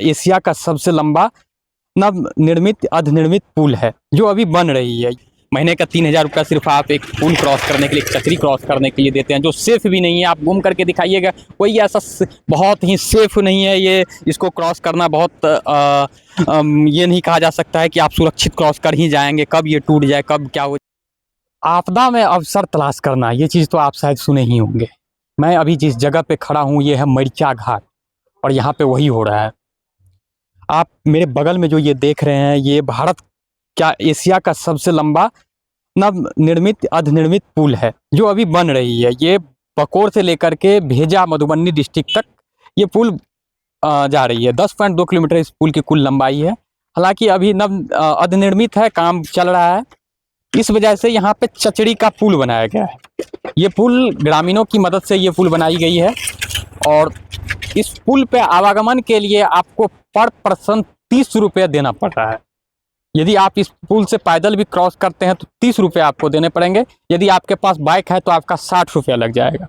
Asia का सबसे लंबा नवनिर्मित अर्धनिर्मित पुल है जो अभी बन रही है। महीने का 3,000 रुपया सिर्फ आप एक पुल क्रॉस करने के लिए, कचरी क्रॉस करने के लिए देते हैं, जो सेफ भी नहीं है। आप घूम करके दिखाइएगा, कोई ऐसा बहुत ही सेफ नहीं है ये। इसको क्रॉस करना बहुत ये नहीं कहा जा सकता है कि आप सुरक्षित क्रॉस कर ही जाएंगे। कब ये टूट जाए, कब क्या हो। आपदा में अवसर तलाश करना, ये चीज़ तो आप शायद सुने ही होंगे। मैं अभी जिस जगह पे खड़ा हूँ ये है मरिचा घाट, और यहाँ पे वही हो रहा है। आप मेरे बगल में जो ये देख रहे हैं, ये भारत क्या एशिया का सबसे लंबा नवनिर्मित अर्धनिर्मित पुल है जो अभी बन रही है। ये बकोर से लेकर के भेजा मधुबनी डिस्ट्रिक्ट तक ये पुल जा रही है। 10.2 किलोमीटर इस पुल की कुल लंबाई है। हालांकि अभी अर्धनिर्मित है, काम चल रहा है। इस वजह से यहाँ पे चचड़ी का पुल बनाया गया है। ये पुल ग्रामीणों की मदद से ये पुल बनाई गई है, और इस पुल पे आवागमन के लिए आपको पर पर्सन 30 रुपये देना पड़ रहा है। यदि आप इस पुल से पैदल भी क्रॉस करते हैं तो 30 रुपये आपको देने पड़ेंगे। यदि आपके पास बाइक है तो आपका 60 रुपया लग जाएगा।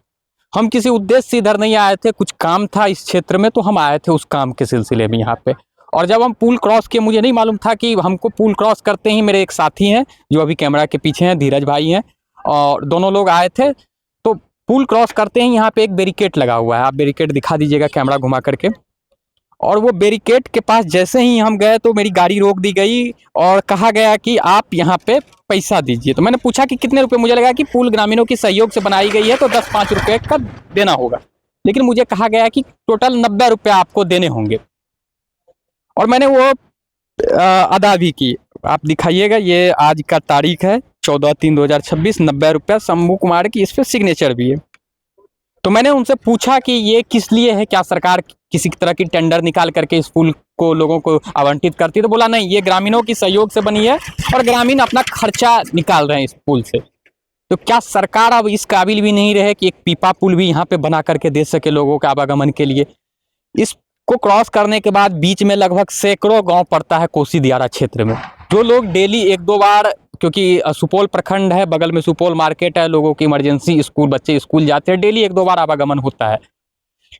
हम किसी उद्देश्य से इधर नहीं आए थे, कुछ काम था इस क्षेत्र में तो हम आए थे उस काम के सिलसिले में यहाँ पे। और जब हम पुल क्रॉस किए, मुझे नहीं मालूम था कि हमको पुल क्रॉस करते ही मेरे एक साथी हैं जो अभी कैमरा के पीछे हैं, धीरज भाई हैं, और दोनों लोग आए थे। तो पुल क्रॉस करते ही यहाँ पे एक बैरिकेड लगा हुआ है, आप बैरिकेड दिखा दीजिएगा कैमरा घुमा करके। और वो बैरिकेड के पास जैसे ही हम गए तो मेरी गाड़ी रोक दी गई और कहा गया कि आप यहाँ पे पैसा दीजिए। तो मैंने पूछा कि कितने रुपए। मुझे लगा कि पुल ग्रामीणों की सहयोग से बनाई गई है तो 10-5 रुपये का देना होगा, लेकिन मुझे कहा गया कि टोटल 90 रुपये आपको देने होंगे। और मैंने वो अदा भी की। आप दिखाइएगा, ये आज का तारीख है 14/3/2026। 90 रुपया शंभू कुमार की, इस पर सिग्नेचर भी है। तो मैंने उनसे पूछा कि ये किस लिए है, क्या सरकार किसी तरह की टेंडर निकाल करके इस पुल को लोगों को आवंटित करती है? तो बोला नहीं, ये ग्रामीणों की सहयोग से बनी है और ग्रामीण अपना खर्चा निकाल रहे हैं इस पुल से। तो क्या सरकार अब इस काबिल भी नहीं रहे कि एक पीपा पुल भी यहाँ पे बना करके दे सके लोगों के आवागमन के लिए? इसको क्रॉस करने के बाद बीच में लगभग सैकड़ों गाँव पड़ता है कोसी दियारा क्षेत्र में। जो लोग डेली 1-2 बार, क्योंकि सुपौल प्रखंड है, बगल में सुपौल मार्केट है, लोगों की इमरजेंसी स्कूल, बच्चे स्कूल जाते हैं, डेली 1-2 बार आवागमन होता है।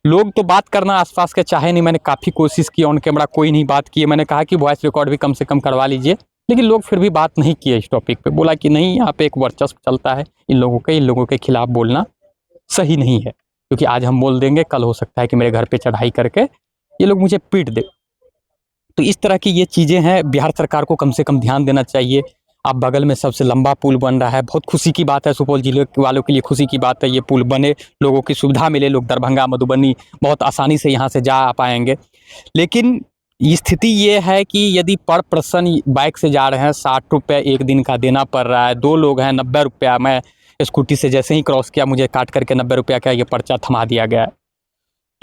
लोग तो बात करना आसपास के चाहे नहीं। मैंने काफ़ी कोशिश की, ऑन कैमरा कोई नहीं बात किए। मैंने कहा कि वॉइस रिकॉर्ड भी कम से कम करवा लीजिए, लेकिन लोग फिर भी बात नहीं किए इस टॉपिक पे। बोला कि नहीं, यहाँ पे एक वर्चस्व चलता है, इन लोगों के खिलाफ बोलना सही नहीं है, क्योंकि आज हम बोल देंगे, कल हो सकता है कि मेरे घर पर चढ़ाई करके ये लोग मुझे पीट दे। तो इस तरह की ये चीज़ें हैं, बिहार सरकार को कम से कम ध्यान देना चाहिए। अब बगल में सबसे लंबा पुल बन रहा है, बहुत खुशी की बात है, सुपौल जिले वालों के लिए खुशी की बात है। ये पुल बने, लोगों की सुविधा मिले, लोग दरभंगा मधुबनी बहुत आसानी से यहाँ से जा पाएंगे। लेकिन स्थिति ये है कि यदि पर पर्सन बाइक से जा रहे हैं, 60 रुपये एक दिन का देना पड़ रहा है। 2 लोग हैं, 90 रुपया। मैं स्कूटी से जैसे ही क्रॉस किया, मुझे काट करके 90 रुपया का ये पर्चा थमा दिया गया है।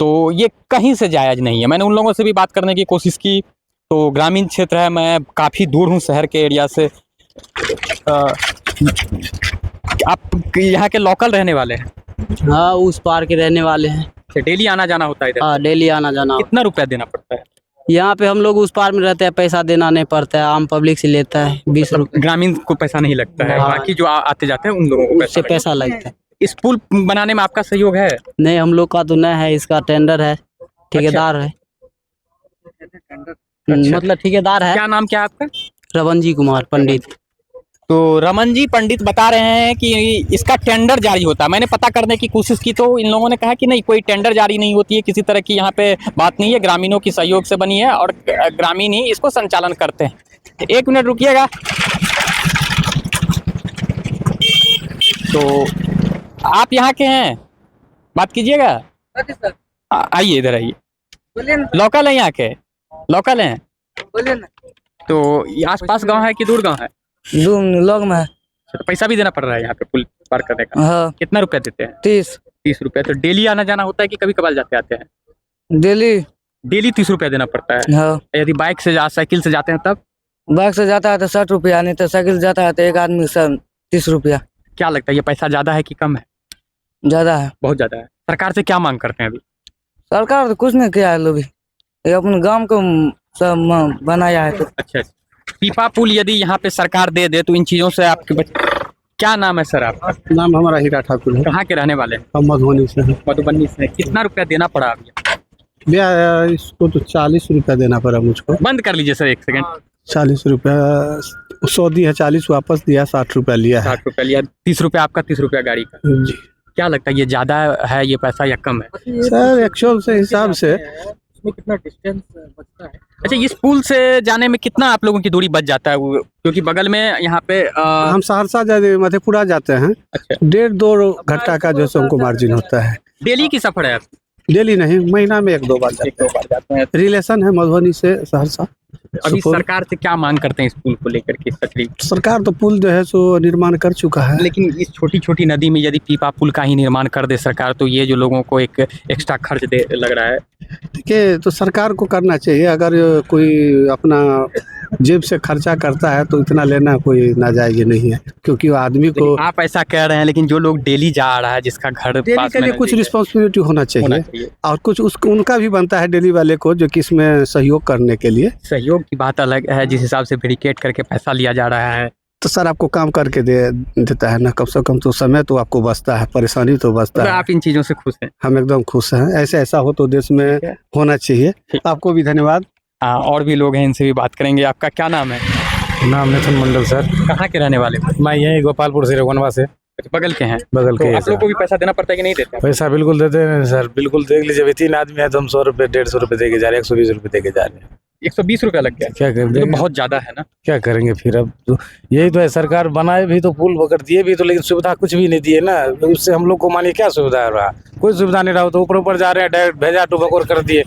तो ये कहीं से जायज़ नहीं है। मैंने उन लोगों से भी बात करने की कोशिश की, तो ग्रामीण क्षेत्र है, मैं काफ़ी दूर हूँ शहर के एरिया से। आप यहाँ के लोकल रहने वाले हैं? हाँ, उस पार के रहने वाले हैं। डेली आना जाना होता है इधर? हाँ, डेली आना जाना। कितना रुपया देना पड़ता है? यहाँ पे हम लोग उस पार में रहते हैं, पैसा देना नहीं पड़ता है, आम पब्लिक से लेता है 20 रुपये। ग्रामीण को पैसा नहीं लगता है? हाँ। बाकी जो आते जाते हैं उन लोगों को उससे पैसा लगता है। इस पुल बनाने में आपका सहयोग है? नहीं, हम लोग का तो नहीं है, इसका टेंडर है, ठेकेदार है। मतलब ठेकेदार है। क्या नाम क्या आपका? रवनजी कुमार पंडित। तो रमन जी पंडित बता रहे हैं कि इसका टेंडर जारी होता है। मैंने पता करने की कोशिश की तो इन लोगों ने कहा कि नहीं, कोई टेंडर जारी नहीं होती है, किसी तरह की यहाँ पे बात नहीं है, ग्रामीणों की सहयोग से बनी है और ग्रामीण ही इसको संचालन करते हैं। 1 मिनट रुकिएगा। तो आप यहाँ के हैं, बात कीजिएगा। आइए इधर आइए। लोकल है यहाँ के? लोकल हैं? तो आस पास गाँव है कि दूर गाँव है? लोग में है। तो पैसा भी देना पड़ रहा है यहाँ पे पुल पार करने का? हाँ। कितना रुपया देते हैं? 30 रुपया। तो डेली आना जाना होता है कि कभी कभार जाते आते हैं? डेली 30 रुपया देना पड़ता है। हाँ। यदि बाइक से साइकिल से जाते हैं तब? बाइक से जाता है तो 60 रुपया, नहीं तो साइकिल जाता है तो एक आदमी 30 रुपया। क्या लगता है, ये पैसा ज्यादा है कि कम है? ज्यादा है, बहुत ज्यादा है। सरकार से क्या मांग करते हैं अभी? सरकार तो कुछ नहीं किया है, लोग ये अपने गांव को सब बनाया है। तो अच्छा, पीपा पुल यदि यहाँ पे सरकार दे दे तो इन चीजों से आपके क्या नाम है सर आपका? नाम हमारा हीरा ठाकुर है। कहाँ के रहने वाले हैं? हम मधुबनी से हैं। मधुबनी से। कितना रुपया देना पड़ा अभी? भैया इसको तो 40 रुपया देना पड़ा मुझको। बंद कर लीजिए सर, एक सेकंड। 40 रुपया 100 दिया, 40 वापस दिया, 60 रुपया लिया है। 60 रुपया लिया, 30 रुपया आपका, 30 रुपया गाड़ी का। जी क्या लगता है ये ज्यादा है ये पैसा या कम है? सर, एक्चुअल से हिसाब से इसमें कितना डिस्टेंस बचता है? अच्छा, इस पुल से जाने में कितना आप लोगों की दूरी बच जाता है? क्योंकि बगल में यहाँ पे हम सहरसा जाते, मधेपुरा जाते हैं। अच्छा, 1.5-2 घंटा का जो है हमको मार्जिन होता है। डेली की सफर है? डेली नहीं, महीना में 1-2 बार एक जाते दो बार जाते हैं। हैं। रिलेशन है मधुबनी से सहरसा। अभी सुपौल। सरकार से क्या मांग करते हैं इस पुल को लेकर के सकरी? सरकार तो पुल जो है सो निर्माण कर चुका है। लेकिन इस छोटी छोटी नदी में यदि पीपा पुल का ही निर्माण कर दे सरकार, तो ये जो लोगों को एक एक्स्ट्रा खर्च दे लग रहा है। देखिए, तो सरकार को करना चाहिए। अगर कोई अपना जेब से खर्चा करता है तो इतना लेना कोई नाजायज नहीं है, क्योंकि वो आदमी को लेकिन आप ऐसा कह रहे हैं, लेकिन जो लोग डेली जा रहा है, जिसका घर डेली पास के में लिए कुछ नजदीक है, रिस्पॉन्सिबिलिटी होना होना चाहिए, चाहिए। और कुछ उनका भी बनता है डेली वाले को, जो कि इसमें सहयोग करने के लिए। सहयोग की बात अलग है, जिस हिसाब से बैरिकेड करके पैसा लिया जा रहा है। तो सर, आपको काम करके देता है ना, कम से कम तो समय तो आपको बचता है, परेशानी तो बचता तो है। आप इन चीजों से खुश हैं? हम एकदम खुश हैं। ऐसा हो तो देश में ठीक है। होना चाहिए। ठीक। आपको भी धन्यवाद। हाँ, और भी लोग हैं, इनसे भी बात करेंगे। आपका क्या नाम है? नाम मिथुन मंडल सर। कहाँ के रहने वाले हो? मैं यही गोपालपुर से रघुनवा से बगल के हैं। बगल तो के हैं आप लोग सर। को भी पैसा देना पड़ता है कि नहीं देते? पैसा बिल्कुल देते हैं सर, बिल्कुल। देख लीजिए, अभी 3 आदमी है तो हम 100 रुपये 150 रुपये दे के जा रहे हैं, 120 रुपये दे के जा रहे हैं। 120 रुपया लग गया? क्या ये करेंगे? तो बहुत ज्यादा है ना। क्या करेंगे फिर? अब तो यही तो है, सरकार बनाए भी तो पुल वगैरह दिए भी तो, लेकिन सुविधा कुछ भी नहीं दिए ना। उससे हम लोग को मानिए क्या सुविधा रहा? कोई सुविधा नहीं रहा। तो ऊपर जा रहे हैं, डायरेक्ट भेजा टू बकोर कर दिए।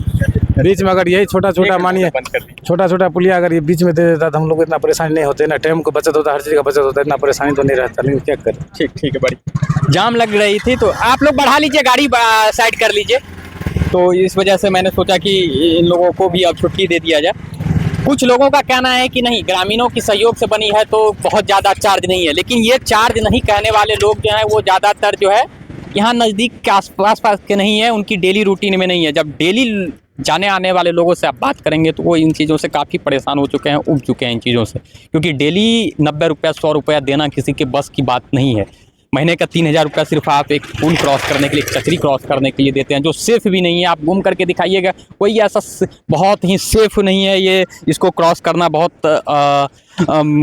बीच में अगर यही छोटा मानिए, बंद कर दी। छोटा पुलिया अगर ये बीच में दे देता तो हम लोग को इतना परेशानी नहीं होते ना। टाइम को बचत होता, हर चीज़ का बचत होता, इतना परेशानी तो नहीं रहता। लेकिन क्या करें? ठीक है, बड़ी जाम लग रही थी, तो आप लोग बढ़ा लीजिए, गाड़ी साइड कर लीजिए। तो इस वजह से मैंने सोचा कि इन लोगों को भी अब छुट्टी दे दिया जाए। कुछ लोगों का कहना है कि नहीं, ग्रामीणों की सहयोग से बनी है तो बहुत ज़्यादा चार्ज नहीं है। लेकिन ये चार्ज नहीं कहने वाले लोग जो हैं, वो ज़्यादातर जो है यहाँ नज़दीक के आसपास के नहीं है, उनकी डेली रूटीन में नहीं है। जब डेली जाने आने वाले लोगों से आप बात करेंगे तो वो इन चीज़ों से काफ़ी परेशान हो चुके हैं, उब चुके हैं इन चीज़ों से। क्योंकि डेली 90 रुपया 100 रुपया देना किसी के बस की बात नहीं है। महीने का 3000 रुपया सिर्फ आप एक पुल क्रॉस करने के लिए, एक चक्री क्रॉस करने के लिए देते हैं, जो सेफ़ भी नहीं है। आप घूम करके दिखाइएगा, कोई ऐसा बहुत ही सेफ़ नहीं है ये। इसको क्रॉस करना बहुत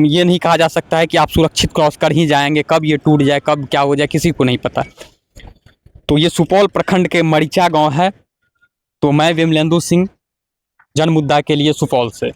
ये नहीं कहा जा सकता है कि आप सुरक्षित क्रॉस कर ही जाएंगे। कब ये टूट जाए, कब क्या हो जाए, किसी को नहीं पता। तो ये सुपौल प्रखंड के मरीचा गाँव है। तो मैं विमलेंदु सिंह, जनमुद्दा के लिए, सुपौल से।